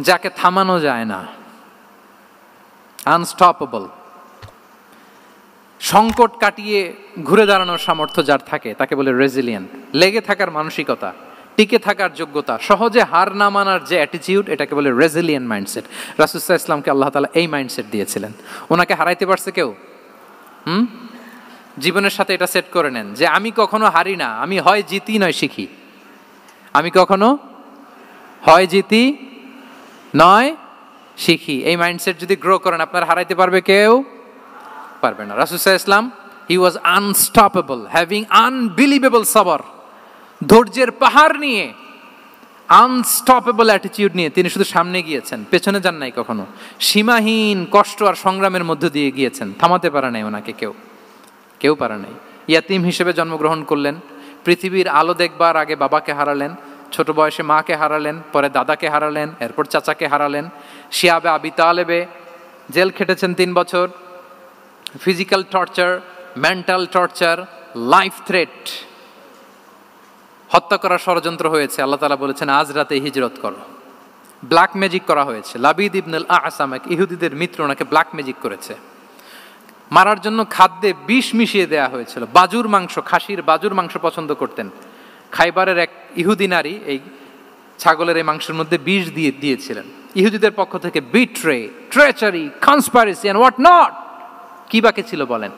যাকে থামানো যায় না, আনস্টপেবল। সংকট কাটিয়ে ঘুরে দাঁড়ানোর সামর্থ্য যার থাকে তাকে বলে রেজিলিয়েন্ট। লেগে থাকার মানসিকতা, টিকে থাকার যোগ্যতা, সহজে হার না মানার যে অ্যাটিটিউড, এটাকে বলে রেজিলিয়েন্ট মাইন্ডসেট। রাসূল সাল্লাল্লাহু আলাইহি ওয়াসাল্লামকে আল্লাহ তাআলা এই মাইন্ডসেট দিয়েছিলেন। ওনাকে হারাইতে পারছে কেউ? জীবনের সাথে এটা সেট করে নেন যে আমি কখনো হারি না, আমি হয় জিতি নয় শিখি। আমি কখনো হয় জিতি নয় শিখি। এই মাইন্ডসেট যদি গ্রো করেন, আপনার হারাইতে পারবে কেউ? পারবে না। রাসূল সাল্লাল্লাহু আলাইহি ওয়াসাল্লাম হি ওয়াজ আনস্টপেবল, হ্যাভিং আনবিলিভেবল সাবর। ধৈর্যের পাহাড় নিয়ে, আনস্টপেবল অ্যাটিটিউড নিয়ে তিনি শুধু সামনে গিয়েছেন, পেছনে যান নাই কখনো। সীমাহীন কষ্ট আর সংগ্রামের মধ্য দিয়ে গিয়েছেন, থামাতে পারে নাই ওনাকে কেউ পারে নাই। ইয়াতিম হিসেবে জন্মগ্রহণ করলেন, পৃথিবীর আলো দেখবার আগে বাবাকে হারালেন, ছোট বয়সে মাকে হারালেন, পরে দাদাকে হারালেন, এরপর চাচাকে হারালেন। শিয়াবে আবি তালেবে জেল খেটেছেন 3 বছর। Physical torture, mental torture, life threat, হত্যা করার ষড়যন্ত্র হয়েছে। আল্লাহ তাআলা বলেছেন আজ রাতে হিজরত করো। ব্ল্যাক ম্যাজিক করা হয়েছে। লাবিদ ইবনুল আসাম, এক ইহুদিদের মিত্র, ওনাকে ব্ল্যাক ম্যাজিক করেছে। মারার জন্য খাদ্যে বিষ মিশিয়ে দেয়া হয়েছিল। বাজুর মাংস, খাসির বাজুর মাংস পছন্দ করতেন। খাইবারের এক ইহুদি নারী এই ছাগলের এই মাংসের মধ্যে বিষ দিয়েছিলেন। ইহুদিদের পক্ষ থেকে betray, treachery, conspiracy and what not, কি বাকি ছিল বলেন?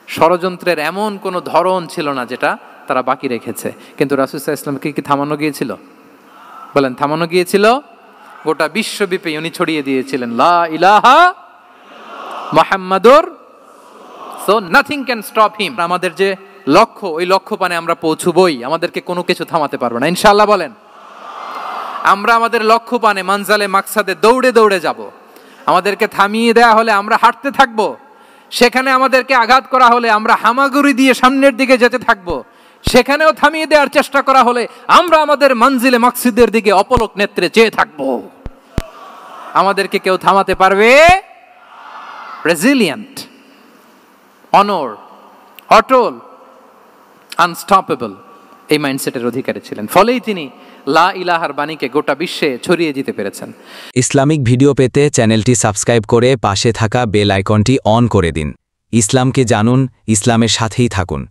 ষড়যন্ত্রের এমন কোনো ধরন ছিল না যেটা তারা বাকি রেখেছে। কিন্তু রাসূল সাল্লাল্লাহু আলাইহি ওয়াসাল্লামকে কি থামানো গিয়েছিল? বলেন, থামানো গিয়েছিল? গোটা বিশ্বব্যাপী উনি ছড়িয়ে দিয়েছিলেন লা ইলাহা মুহাম্মাদুর, so nothing can stop him. আমাদের যে লক্ষ্য, ওই লক্ষ্য পানে আমরা পৌঁছবই, আমাদেরকে কোনো কিছু থামাতে পারবে না, ইনশাআল্লাহ বলেন। আমরা আমাদের লক্ষ্য পানে, মানজালে মাকসাদে দৌড়ে দৌড়ে যাব। আমাদেরকে থামিয়ে দেয়া হলে আমরা হাঁটতে থাকবো, সেখানে আমাদেরকে আঘাত করা হলে আমরা হামাগুড়ি দিয়ে সামনের দিকে যেতে থাকবো, সেখানেও থামিয়ে দেওয়ার চেষ্টা করা হলে আমরা আমাদের মঞ্জিলে মাকসুদের দিকে অপলক নেত্রে চেয়ে থাকবো। আমাদেরকে কেউ থামাতে পারবে? রেজিলিয়েন্ট, অনর, অটল, আনস্টপেবল, এই মাইন্ডসেটের অধিকারী ছিলেন। ফলেই তিনি লা ইলাহার বাণীকে গোটা বিশ্বে ছড়িয়ে দিতে পেরেছেন। ইসলামিক ভিডিও পেতে চ্যানেলটি সাবস্ক্রাইব করে পাশে থাকা বেল আইকনটি অন করে দিন। ইসলামকে জানুন, ইসলামের সাথেই থাকুন।